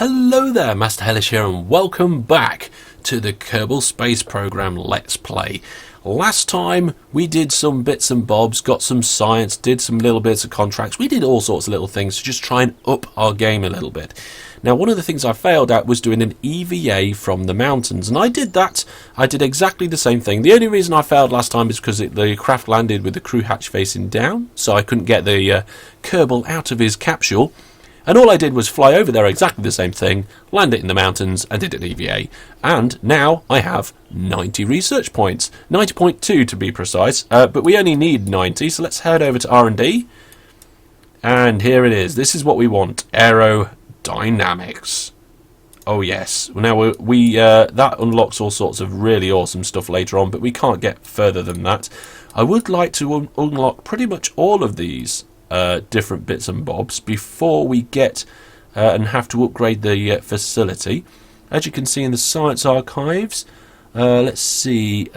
Hello there, Master Hellish here, and welcome back to the Kerbal Space Program Let's Play. Last time we did some bits and bobs, got some science, did some little bits of contracts. We did all sorts of little things to just try and up our game a little bit. Now, one of the things I failed at was doing an EVA from the mountains, and I did that. I did exactly the same thing. The only reason I failed last time is because the craft landed with the crew hatch facing down, so I couldn't get the Kerbal out of his capsule. And all I did was fly over there, exactly the same thing, land it in the mountains, and did an EVA. And now I have 90 research points. 90.2 to be precise, but we only need 90, so let's head over to R&D. And here it is. This is what we want. Aerodynamics. Oh yes. Now that unlocks all sorts of really awesome stuff later on, but we can't get further than that. I would like to unlock pretty much all of these different bits and bobs before we get and have to upgrade the facility. As you can see in the science archives, let's see,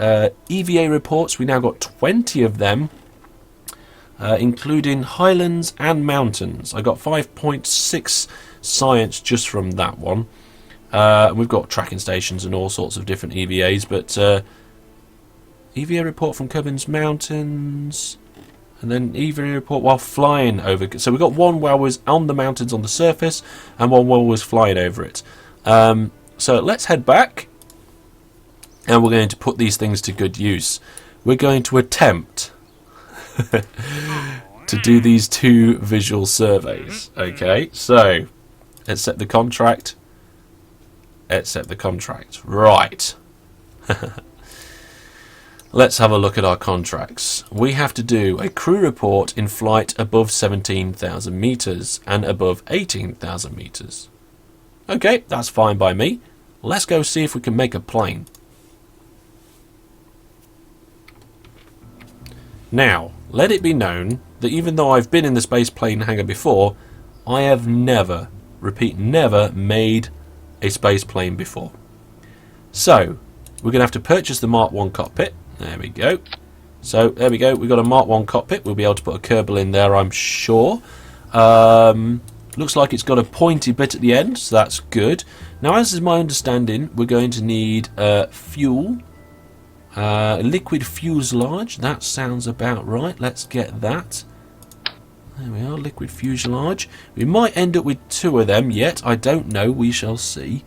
EVA reports, we now got 20 of them, including highlands and mountains. I got 5.6 science just from that one. We've got tracking stations and all sorts of different EVAs, but EVA report from Kerbin's mountains. And then EVA report while flying over. So we got one while was on the mountains on the surface, and one while was flying over it. So let's head back, and we're going to put these things to good use. We're going to attempt to do these two visual surveys. Okay, so accept the contract. Accept the contract. Right. Let's have a look at our contracts. We have to do a crew report in flight above 17,000 meters and above 18,000 meters. Okay, that's fine by me. Let's go see if we can make a plane. Now, let it be known that even though I've been in the space plane hangar before, I have never, repeat, never made a space plane before. So, we're going to have to purchase the Mark 1 cockpit. There we go. So there we go. We've got a Mark 1 cockpit. We'll be able to put a Kerbal in there, I'm sure. Looks like it's got a pointy bit at the end, so that's good. Now, as is my understanding, we're going to need fuel. Liquid fuselage. That sounds about right. Let's get that. There we are, liquid fuselage. We might end up with 2 of them yet. I don't know. We shall see.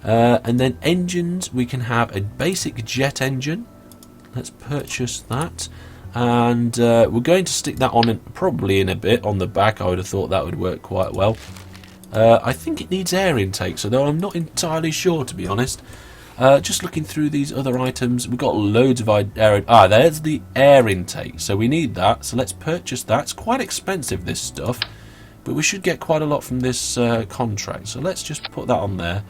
And then engines. We can have a basic jet engine. Let's purchase that, and we're going to stick that on probably in a bit on the back. I would have thought that would work quite well. I think it needs air intake, so though I'm not entirely sure, to be honest. Just looking through these other items, we've got loads of air. There's the air intake, so we need that. So let's purchase that. It's quite expensive, this stuff, but we should get quite a lot from this contract. So let's just put that on there.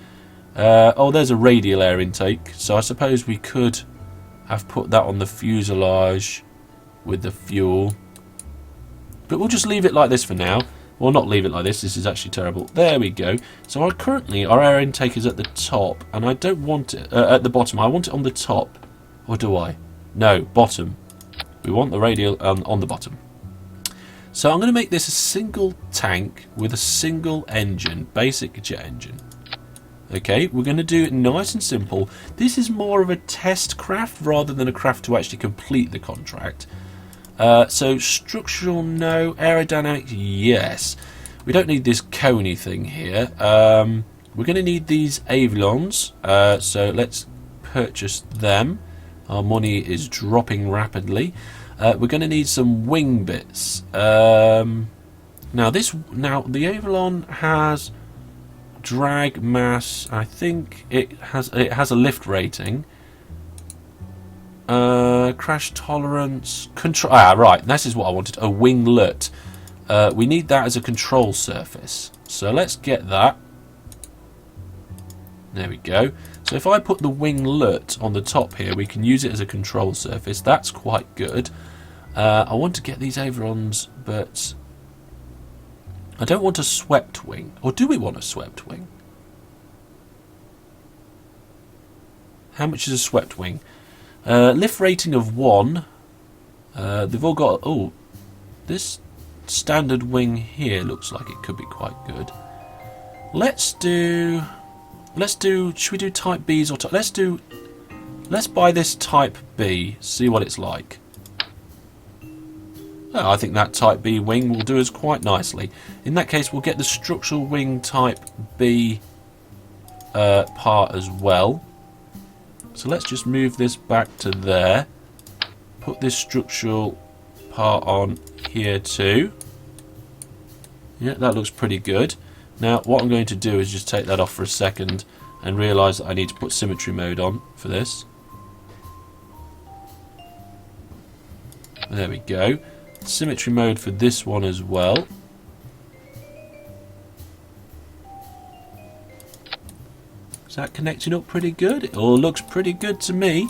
Oh, there's a radial air intake, so I suppose we could have put that on the fuselage with the fuel, but we'll just leave it like this for now. Well, not leave it like this. This is actually terrible. There we go. So currently our air intake is at the top, and I don't want it at the bottom. I want it on the top, or do I? No, bottom. We want the radial on the bottom. So I'm going to make this a single tank with a single engine, basic jet engine. Okay, we're going to do it nice and simple. This is more of a test craft rather than a craft to actually complete the contract. So structural, no. Aerodynamics, yes. We don't need this coney thing here. We're going to need these avions. So let's purchase them. Our money is dropping rapidly. We're going to need some wing bits. Now the avion has drag mass. I think it has a lift rating. Crash tolerance, control. Right, this is what I wanted. A winglet. We need that as a control surface. So let's get that. There we go. So if I put the winglet on the top here, we can use it as a control surface. That's quite good. I want to get these ailerons, but I don't want a swept wing. Or do we want a swept wing? How much is a swept wing? Lift rating of 1. They've all got... Oh, this standard wing here looks like it could be quite good. Let's do. Should we do type Bs or let's buy this type B. See what it's like. Oh, I think that type B wing will do us quite nicely. In that case, we'll get the structural wing type B part as well. So let's just move this back to there. Put this structural part on here too. Yeah, that looks pretty good. Now, what I'm going to do is just take that off for a second and realise that I need to put symmetry mode on for this. There we go. Symmetry mode for this one as well. Is that connecting up pretty good? It all looks pretty good to me.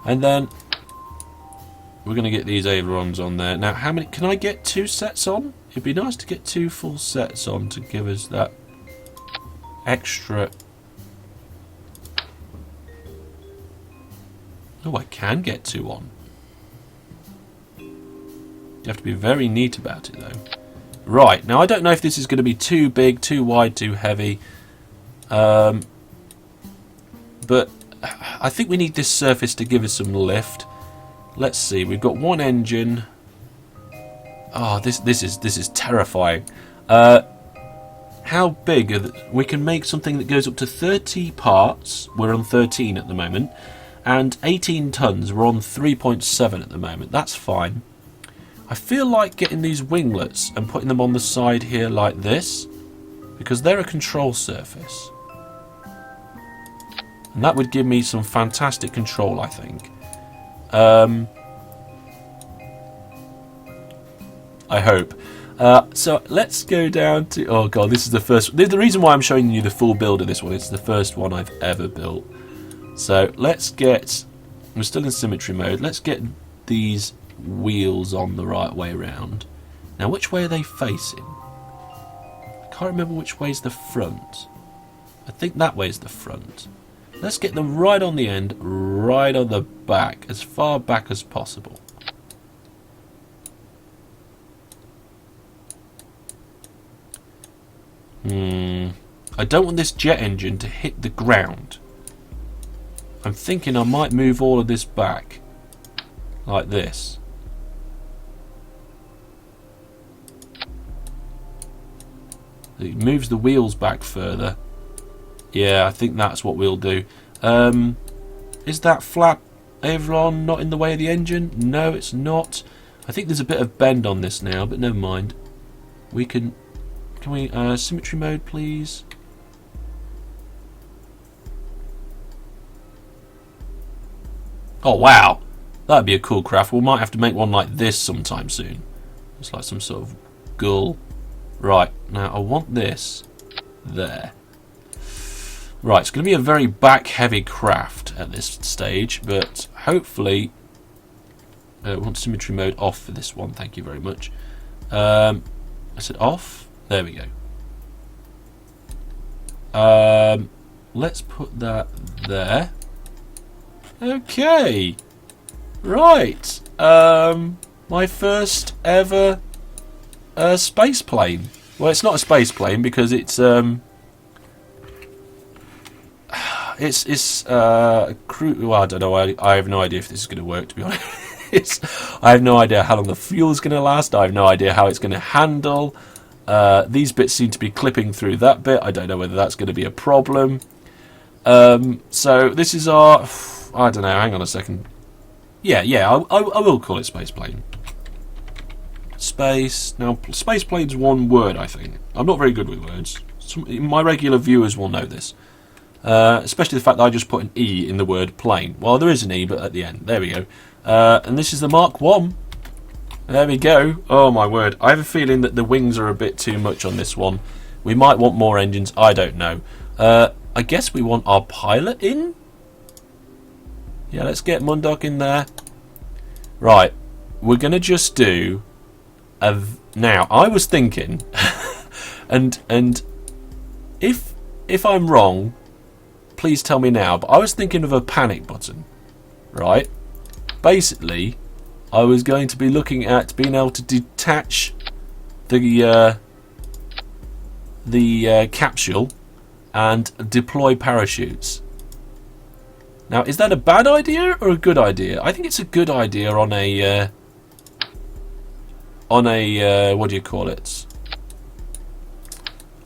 And then we're going to get these ailerons on there. Now, how many? Can I get 2 sets on? It'd be nice to get 2 full sets on to give us that extra. Oh, I can get 2 on. You have to be very neat about it, though. Right, now I don't know if this is going to be too big, too wide, too heavy. But I think we need this surface to give us some lift. Let's see, we've got 1 engine. Oh, this is terrifying. How big? We can make something that goes up to 30 parts. We're on 13 at the moment. And 18 tons. We're on 3.7 at the moment. That's fine. I feel like getting these winglets and putting them on the side here like this, because they're a control surface. And that would give me some fantastic control, I think. I hope. So let's go down to... Oh god, this is the first... The reason why I'm showing you the full build of this one, it's the first one I've ever built. So let's get... We're still in symmetry mode. Let's get these wheels on the right way around. Now, which way are they facing? I can't remember which way's the front. I think that way's the front. Let's get them right on the end, right on the back, as far back as possible. I don't want this jet engine to hit the ground. I'm thinking I might move all of this back, like this. It moves the wheels back further. Yeah, I think that's what we'll do. Is that flap aileron not in the way of the engine? No, it's not. I think there's a bit of bend on this now, but never mind. We can we symmetry mode, please? Oh wow, that'd be a cool craft. We might have to make one like this sometime soon. It's like some sort of gull. Right, now I want this there. Right, it's going to be a very back-heavy craft at this stage, but hopefully... I want symmetry mode off for this one, thank you very much. I said off? There we go. Let's put that there. Okay. Right. My first ever space plane. Well, it's not a space plane because it's crew. Well, I don't know. I have no idea if this is going to work, to be honest. I have no idea how long the fuel is going to last. I have no idea how it's going to handle. These bits seem to be clipping through that bit. I don't know whether that's going to be a problem. So this is our... I don't know. Hang on a second. Yeah. I will call it space plane. Space. Now, space plane's one word, I think. I'm not very good with words. My regular viewers will know this. Especially the fact that I just put an E in the word plane. Well, there is an E, but at the end. There we go. And this is the Mark 1. There we go. Oh, my word. I have a feeling that the wings are a bit too much on this one. We might want more engines. I don't know. I guess we want our pilot in? Yeah, let's get Mundok in there. Right. We're going to just do... Now, I was thinking... and if I'm wrong... Please tell me now, but I was thinking of a panic button, right? Basically, I was going to be looking at being able to detach the capsule and deploy parachutes. Now, is that a bad idea or a good idea? I think it's a good idea on a what do you call it?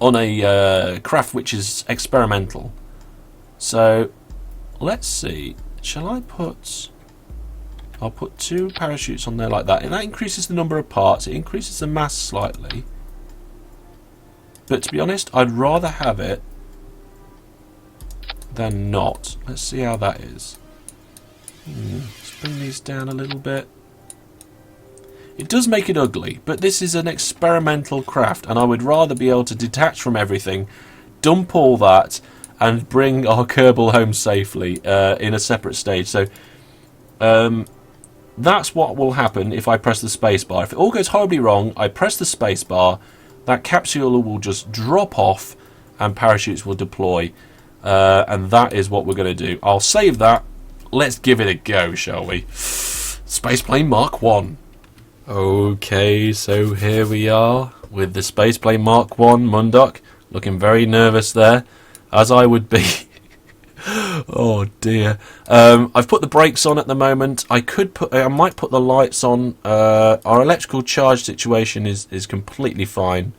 On a craft which is experimental. So let's see. Shall I put? I'll put 2 parachutes on there like that, and that increases the number of parts. It increases the mass slightly. But to be honest, I'd rather have it than not. Let's see how that is. Let's bring these down a little bit. It does make it ugly, but this is an experimental craft, and I would rather be able to detach from everything, dump all that, and bring our Kerbal home safely in a separate stage. So that's what will happen if I press the spacebar. If it all goes horribly wrong, I press the spacebar, that capsule will just drop off, and parachutes will deploy. And that is what we're going to do. I'll save that. Let's give it a go, shall we? Spaceplane Mark 1. Okay, so here we are with the Spaceplane Mark 1 Mundok. Looking very nervous there, as I would be. Oh dear. I've put the brakes on at the moment. I might put the lights on. Our electrical charge situation is completely fine.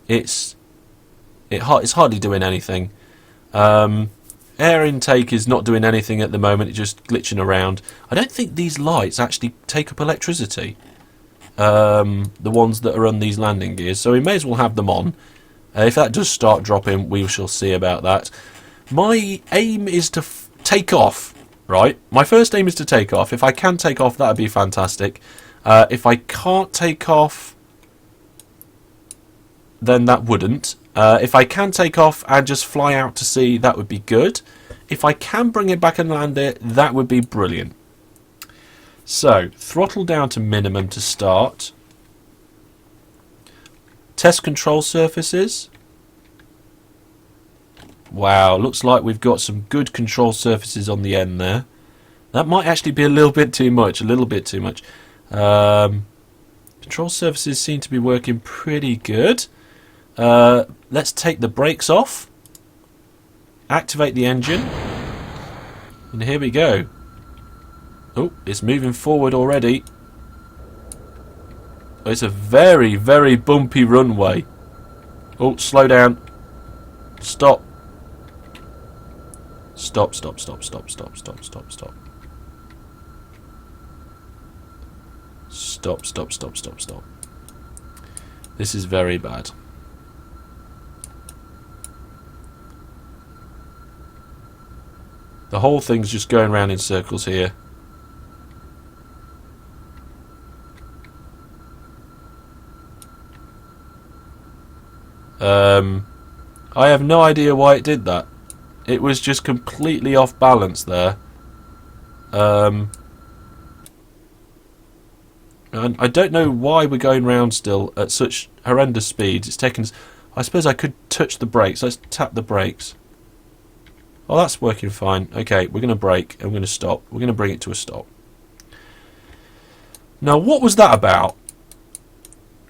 It's hardly doing anything. Air intake is not doing anything at the moment. It's just glitching around. I don't think these lights actually take up electricity. The ones that are on these landing gears. So we may as well have them on. If that does start dropping, we shall see about that. My aim is to take off, right? My first aim is to take off. If I can take off, that would be fantastic. If I can't take off, then that wouldn't. If I can take off and just fly out to sea, that would be good. If I can bring it back and land it, that would be brilliant. So, throttle down to minimum to start. Test control surfaces. Wow, looks like we've got some good control surfaces on the end there. That might actually be a little bit too much. Control surfaces seem to be working pretty good. Let's take the brakes off. Activate the engine. And here we go. Oh, it's moving forward already. It's a very, very bumpy runway. Oh, slow down. Stop. Stop. Stop. This is very bad. The whole thing's just going around in circles here. I have no idea why it did that. It was just completely off balance there. And I don't know why we're going round still at such horrendous speeds. It's taken us... I suppose I could touch the brakes. Let's tap the brakes. Oh, that's working fine. Okay, we're going to brake and we're going to stop. We're going to bring it to a stop. Now, what was that about?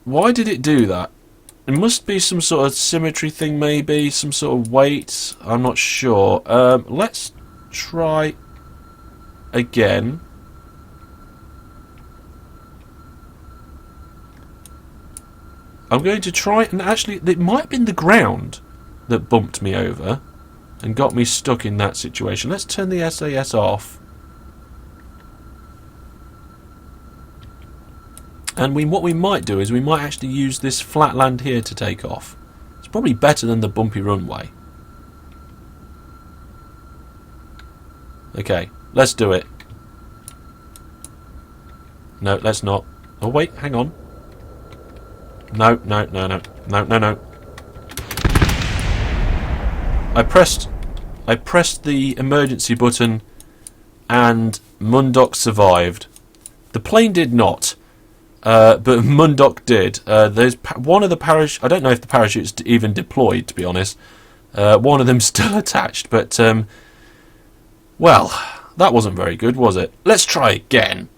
Why did it do that? It must be some sort of symmetry thing, maybe. Some sort of weight. I'm not sure. Let's try again. I'm going to try, and actually, it might have been the ground that bumped me over and got me stuck in that situation. Let's turn the SAS off. And what we might do is we might actually use this flat land here to take off. It's probably better than the bumpy runway. Okay, let's do it. No, let's not. Oh wait, hang on. No. I pressed the emergency button and Mundok survived. The plane did not. But Mundok did. There's one of the parachute. I don't know if the parachute's even deployed, to be honest. One of them's still attached, but well, that wasn't very good, was it? Let's try again.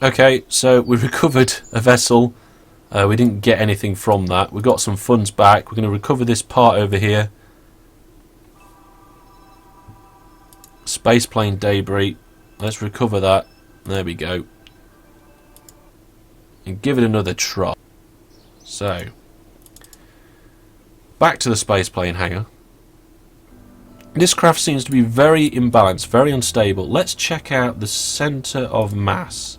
Okay, so we recovered a vessel. We didn't get anything from that. We got some funds back. We're going to recover this part over here. Spaceplane debris. Let's recover that. There we go. And give it another try. So, back to the spaceplane hangar. This craft seems to be very imbalanced, very unstable. Let's check out the centre of mass.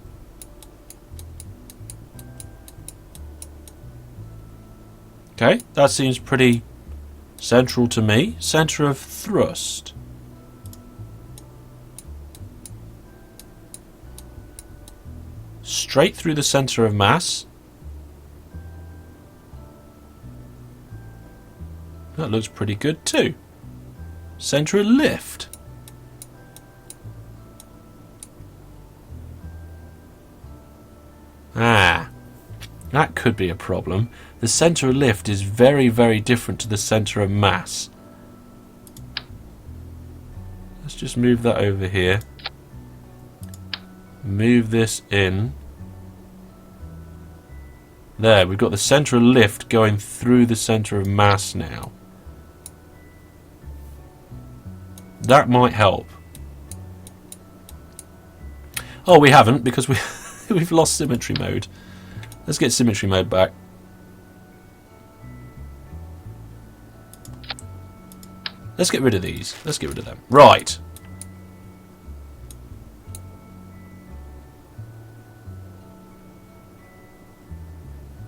Okay, that seems pretty central to me. Centre of thrust. Straight through the centre of mass. That looks pretty good too. Centre of lift. Ah, that could be a problem. The centre of lift is very, very different to the centre of mass. Let's just move that over here. Move this in. There, we've got the centre of lift going through the centre of mass now. That might help. Oh, we haven't, because we've lost symmetry mode. Let's get symmetry mode back. Let's get rid of these. Let's get rid of them. Right.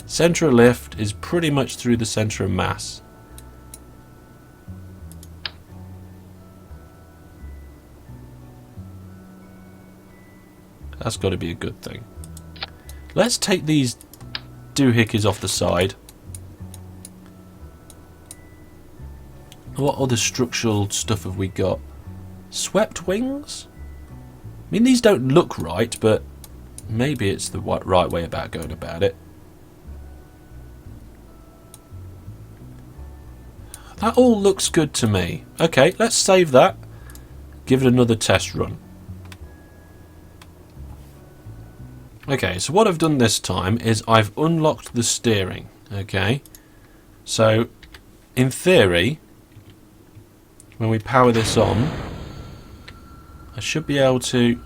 Centre of lift is pretty much through the centre of mass. That's got to be a good thing. Let's take these doohickeys off the side. What other structural stuff have we got? Swept wings? I mean, these don't look right, but maybe it's the right way about going about it. That all looks good to me. Okay, let's save that. Give it another test run. Okay, so what I've done this time is I've unlocked the steering. Okay, so in theory, when we power this on, I should be able to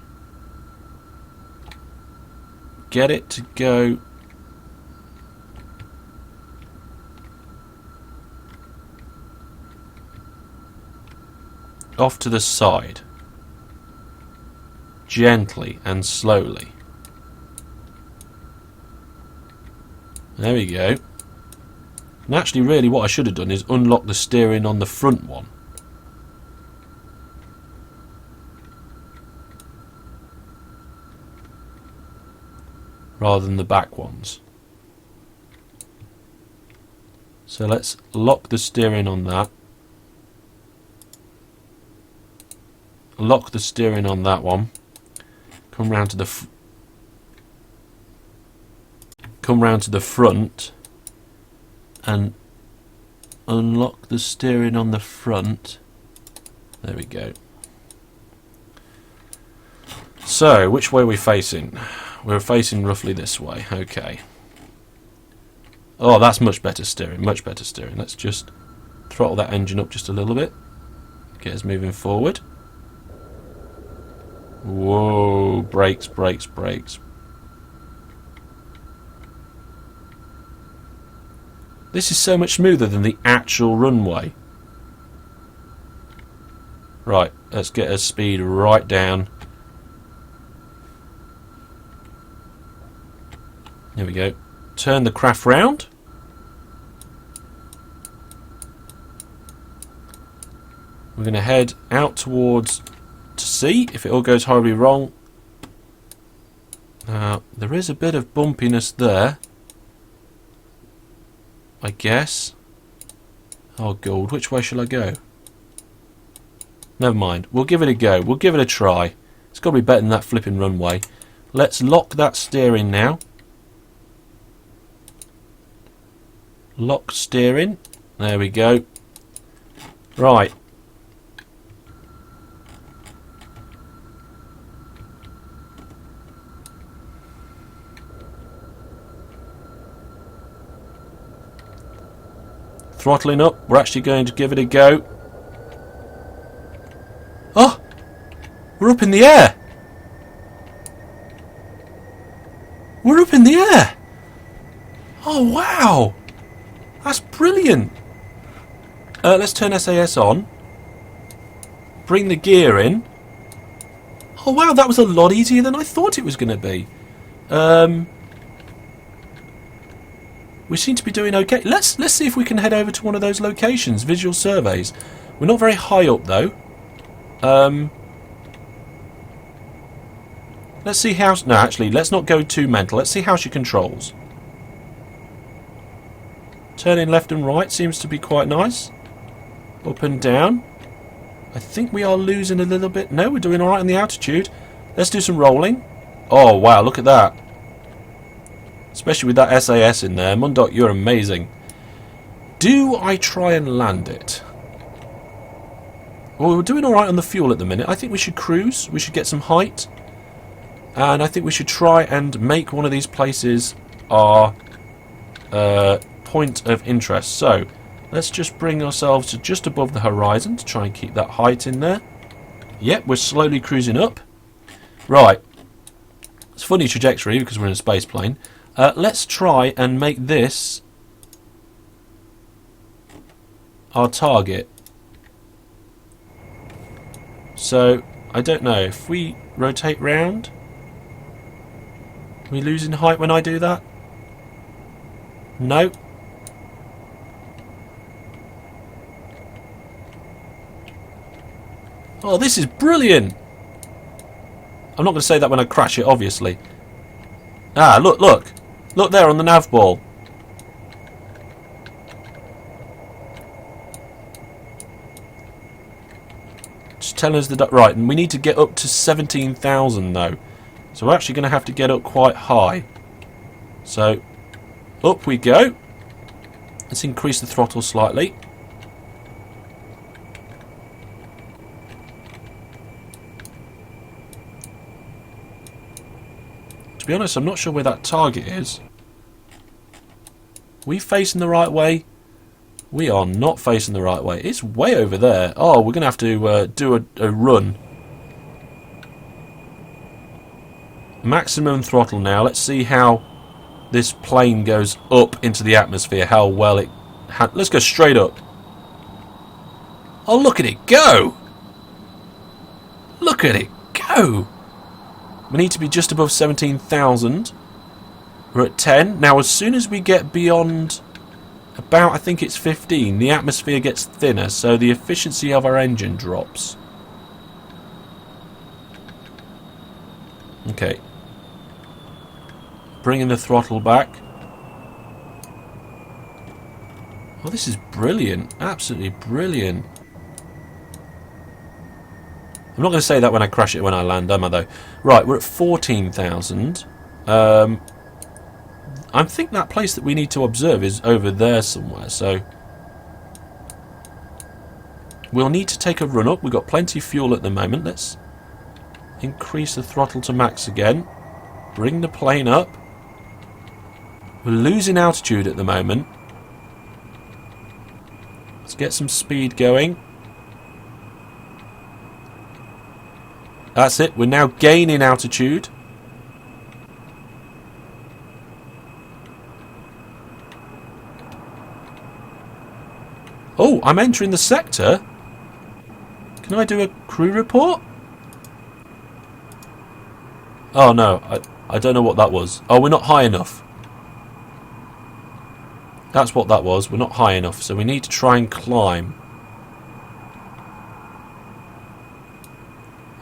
get it to go off to the side, gently and slowly. There we go. And actually, really what I should have done is unlock the steering on the front one. Rather than the back ones. So let's lock the steering on that. Lock the steering on that one. Come round to the front and unlock the steering on the front. There we go. So, which way are we facing? We're facing roughly this way. Okay. Oh, that's much better steering. Much better steering. Let's just throttle that engine up just a little bit. Get us moving forward. Whoa, brakes, brakes, brakes. This is so much smoother than the actual runway. Right, let's get our speed right down. There we go. Turn the craft round. We're going to head out towards to see if it all goes horribly wrong. There is a bit of bumpiness there, I guess. Oh God, which way shall I go? Never mind, we'll give it a go. We'll give it a try. It's got to be better than that flipping runway. Let's lock that steering now. Lock steering. There we go. Right. Throttling up. We're actually going to give it a go. Oh! We're up in the air! We're up in the air! Oh, wow! That's brilliant! Let's turn SAS on. Bring the gear in. Oh, wow, that was a lot easier than I thought it was going to be. We seem to be doing okay. Let's see if we can head over to one of those locations, visual surveys. We're not very high up, though. Let's see how... No, actually, let's not go too mental. Let's see how she controls. Turning left and right seems to be quite nice. Up and down. I think we are losing a little bit. No, we're doing alright on the altitude. Let's do some rolling. Oh, wow, look at that. Especially with that SAS in there. Mundok, you're amazing. Do I try and land it? Well, we're doing alright on the fuel at the minute. I think we should cruise. We should get some height. And I think we should try and make one of these places our point of interest. So, let's just bring ourselves to just above the horizon to try and keep that height in there. Yep, we're slowly cruising up. Right. It's a funny trajectory because we're in a space plane. Let's try and make this our target. So, I don't know, if we rotate round, are we losing height when I do that? No. Oh, this is brilliant! I'm not going to say that when I crash it, obviously. Ah, look, look! Look there on the nav ball. Just telling us the... Right, and we need to get up to 17,000 though. So we're actually going to have to get up quite high. So, up we go. Let's increase the throttle slightly. To be honest, I'm not sure where that target is. Are we facing the right way? We are not facing the right way. It's way over there. Oh, we're going to have to do a run. Maximum throttle now. Let's see how this plane goes up into the atmosphere. How well it... Let's go straight up. Oh, look at it go! Look at it go! We need to be just above 17,000. We're at 10. Now, as soon as we get beyond about, I think it's 15, the atmosphere gets thinner, so the efficiency of our engine drops. Okay. Bringing the throttle back. Oh, this is brilliant. Absolutely brilliant. I'm not going to say that when I crash it when I land, am I, though? Right, we're at 14,000. I think that place that we need to observe is over there somewhere, so... We'll need to take a run up. We've got plenty of fuel at the moment. Let's increase the throttle to max again. Bring the plane up. We're losing altitude at the moment. Let's get some speed going. That's it. We're now gaining altitude. Oh, I'm entering the sector. Can I do a crew report? Oh no, I don't know what that was. Oh, we're not high enough. That's what that was. We're not high enough, so we need to try and climb.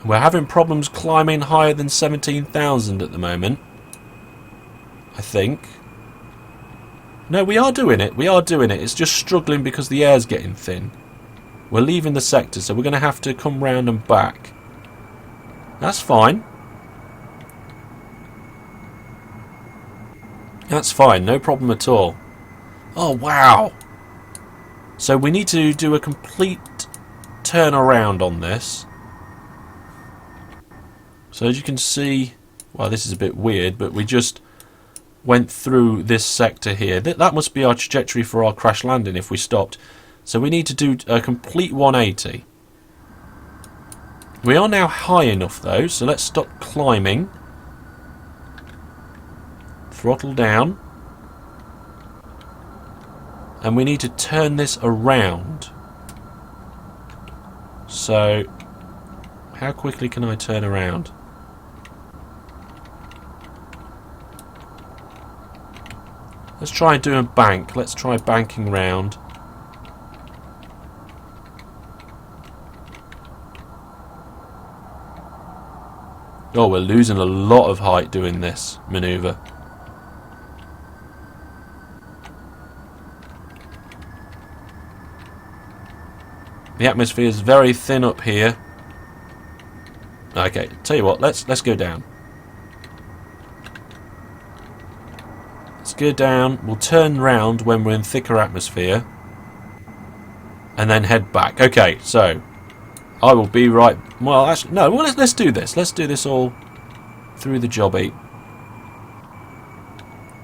We're having problems climbing higher than 17,000 at the moment. I think. No, we are doing it. We are doing it. It's just struggling because the air's getting thin. We're leaving the sector, so we're going to have to come round and back. That's fine. That's fine. No problem at all. Oh, wow. So we need to do a complete turnaround on this. So as you can see, well, this is a bit weird, but we just went through this sector here. That must be our trajectory for our crash landing if we stopped. So we need to do a complete 180. We are now high enough though, so let's stop climbing. Throttle down. And we need to turn this around. So, how quickly can I turn around? Let's try and do a bank. Let's try banking round. Oh, we're losing a lot of height doing this manoeuvre. The atmosphere is very thin up here. Okay, tell you what, let's go down. Let's go down. We'll turn round when we're in thicker atmosphere, and then head back. Okay, so I will be right. Well, actually, no. Well, let's do this. Let's do this all through the jobby.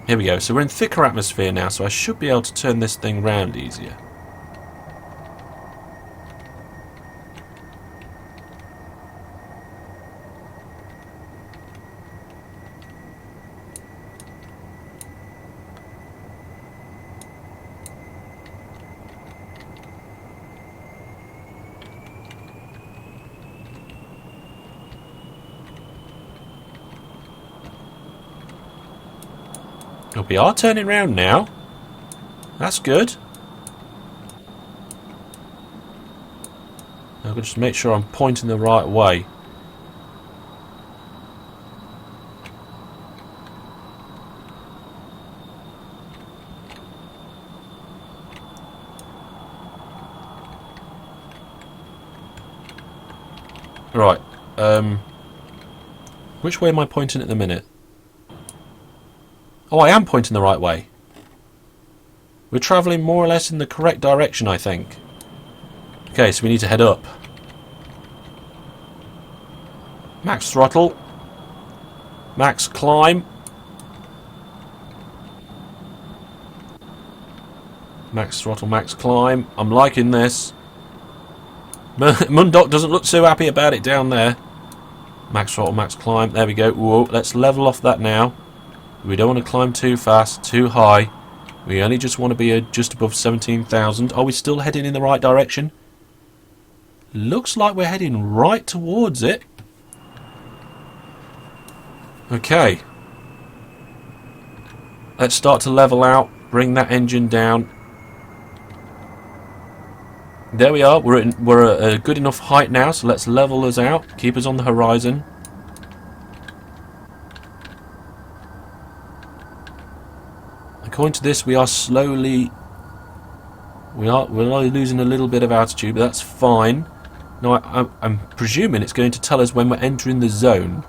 Here we go. So we're in thicker atmosphere now, so I should be able to turn this thing round easier. Oh, we are turning round now. That's good. I've got to just make sure I'm pointing the right way. Right. Which way am I pointing at the minute? Oh, I am pointing the right way. We're travelling more or less in the correct direction, I think. Okay, so we need to head up. Max throttle. Max climb. Max throttle, max climb. I'm liking this. Mundok doesn't look so happy about it down there. Max throttle, max climb. There we go. Whoa, let's level off that now. We don't want to climb too fast, too high. We only just want to be just above 17,000. Are we still heading in the right direction? Looks like we're heading right towards it. Okay. Let's start to level out. Bring that engine down. There we are. We're at a good enough height now, so let's level us out. Keep us on the horizon. According to this, we are slowly... We're losing a little bit of altitude, but that's fine. Now, I'm presuming it's going to tell us when we're entering the zone.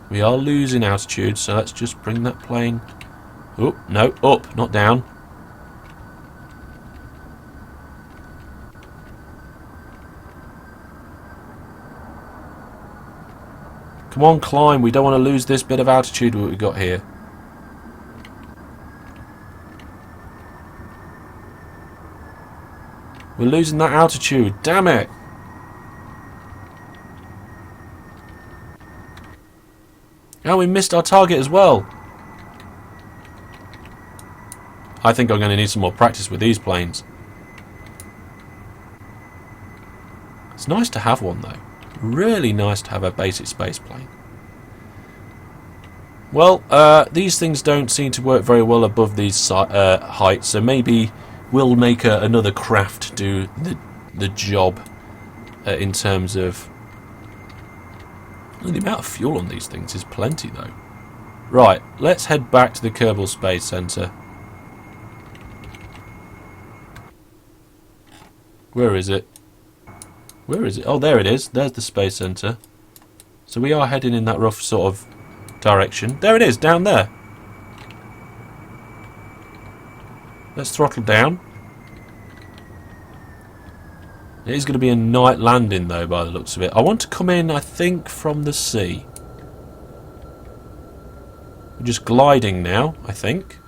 We are losing altitude, so let's just bring that plane... Oh, no, up, not down. Come on, climb. We don't want to lose this bit of altitude what we've got here. We're losing that altitude. Damn it. Oh, we missed our target as well. I think I'm going to need some more practice with these planes. It's nice to have one, though. Really nice to have a basic space plane. Well, these things don't seem to work very well above these heights, so maybe we'll make another craft do the job in terms of... Well, the amount of fuel on these things is plenty, though. Right, let's head back to the Kerbal Space Center. Where is it? Where is it? Oh, there it is. There's the Space Center. So we are heading in that rough sort of direction. There it is, down there. Let's throttle down. It is going to be a night landing though by the looks of it. I want to come in, I think, from the sea. We're just gliding now, I think.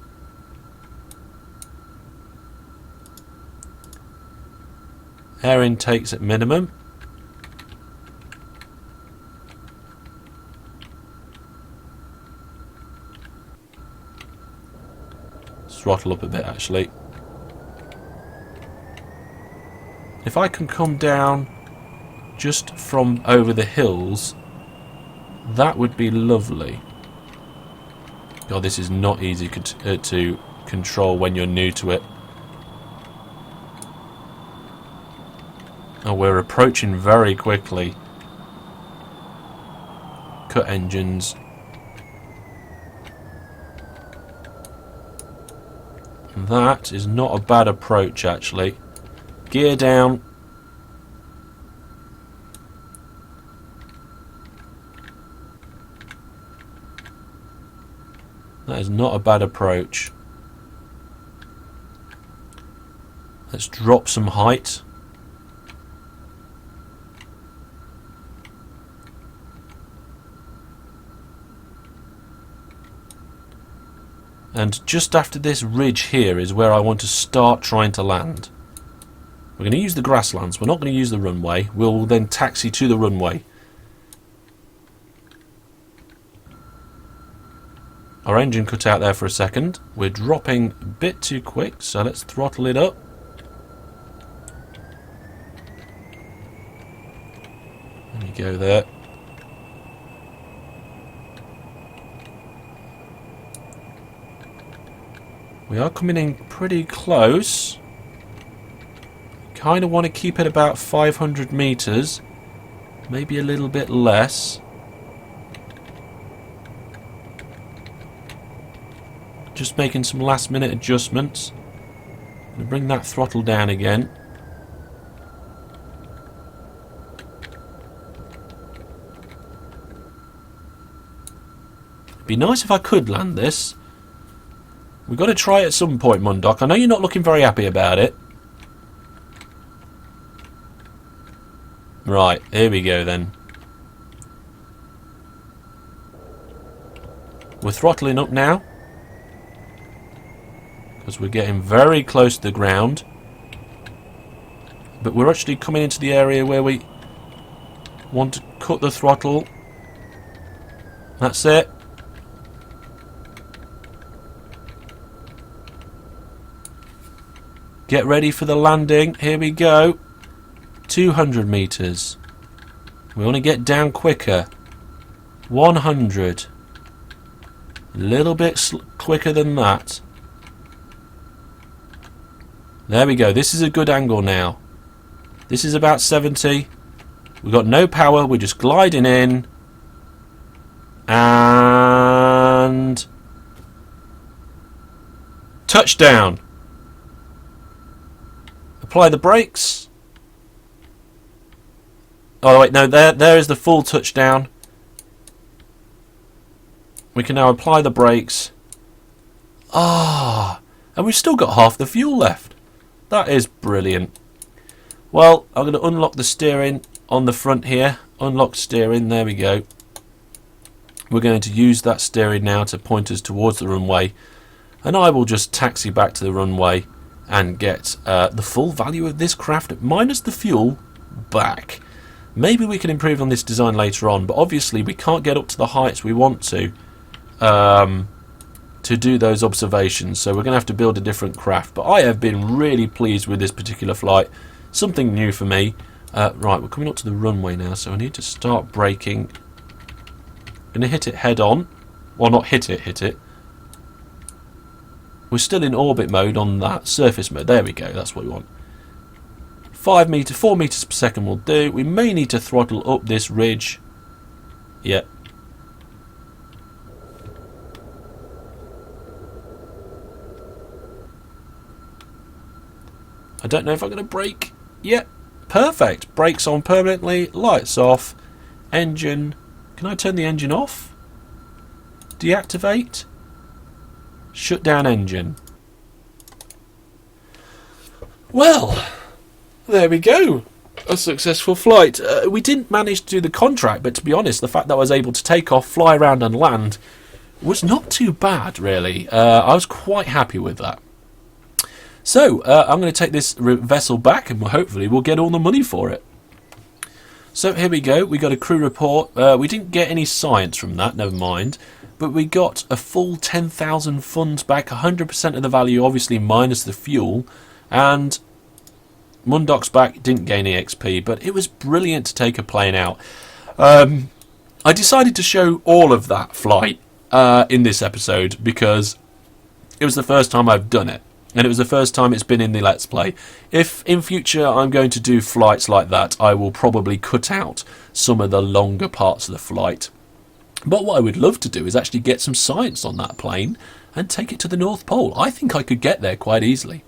Air intake's at minimum. Throttle up a bit actually. If I can come down just from over the hills, that would be lovely. God, this is not easy to control when you're new to it. Oh, we're approaching very quickly. Cut engines. That is not a bad approach actually. Gear down. That is not a bad approach. Let's drop some height. And just after this ridge here is where I want to start trying to land. We're going to use the grasslands. We're not going to use the runway. We'll then taxi to the runway. Our engine cut out there for a second. We're dropping a bit too quick, so let's throttle it up. There you go there. We are coming in pretty close. Kind of want to keep it about 500 meters, maybe a little bit less. Just making some last minute adjustments. I'm going to bring that throttle down again. It'd be nice if I could land this. We've got to try it at some point, Mundock. I know you're not looking very happy about it. Right, here we go then. We're throttling up now, because we're getting very close to the ground. But we're actually coming into the area where we want to cut the throttle. That's it. Get ready for the landing. Here we go. 200 meters. We want to get down quicker. 100. A little bit quicker than that. There we go. This is a good angle now. This is about 70. We've got no power. We're just gliding in. And touchdown. Apply the brakes. Oh wait, no, there is the full touchdown. We can now apply the brakes. Ah, and we've still got half the fuel left. That is brilliant. Well, I'm going to unlock the steering on the front here. Unlock steering, there we go. We're going to use that steering now to point us towards the runway. And I will just taxi back to the runway and get the full value of this craft minus the fuel back. Maybe we can improve on this design later on, but obviously we can't get up to the heights we want to do those observations, so we're going to have to build a different craft. But I have been really pleased with this particular flight. Something new for me. Right, we're coming up to the runway now, so I need to start braking. Going to hit it head on. Well, not hit it, hit it. We're still in orbit mode on that surface mode. There we go, that's what we want. 4 meters per second will do. We may need to throttle up this ridge. Yep. I don't know if I'm going to brake. Yep, perfect. Brakes on permanently, lights off. Engine. Can I turn the engine off? Deactivate. Shut down engine. Well, there we go. a successful flight. We didn't manage to do the contract, but to be honest, the fact that I was able to take off, fly around and land was not too bad, really. I was quite happy with that. So, I'm going to take this vessel back and hopefully we'll get all the money for it. So, here we go. We got a crew report. We didn't get any science from that, never mind. But we got a full 10,000 funds back, 100% of the value, obviously minus the fuel. And Mundok's back, didn't gain any XP, but it was brilliant to take a plane out. I decided to show all of that flight in this episode because it was the first time I've done it. And it was the first time it's been in the Let's Play. If in future I'm going to do flights like that, I will probably cut out some of the longer parts of the flight. But what I would love to do is actually get some science on that plane and take it to the North Pole. I think I could get there quite easily.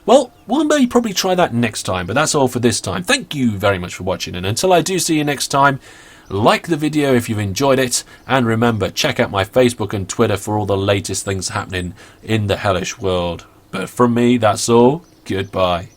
Well, we'll maybe probably try that next time, but that's all for this time. Thank you very much for watching, and until I do see you next time, like the video if you've enjoyed it, and remember, check out my Facebook and Twitter for all the latest things happening in the Hellish world. But from me, that's all. Goodbye.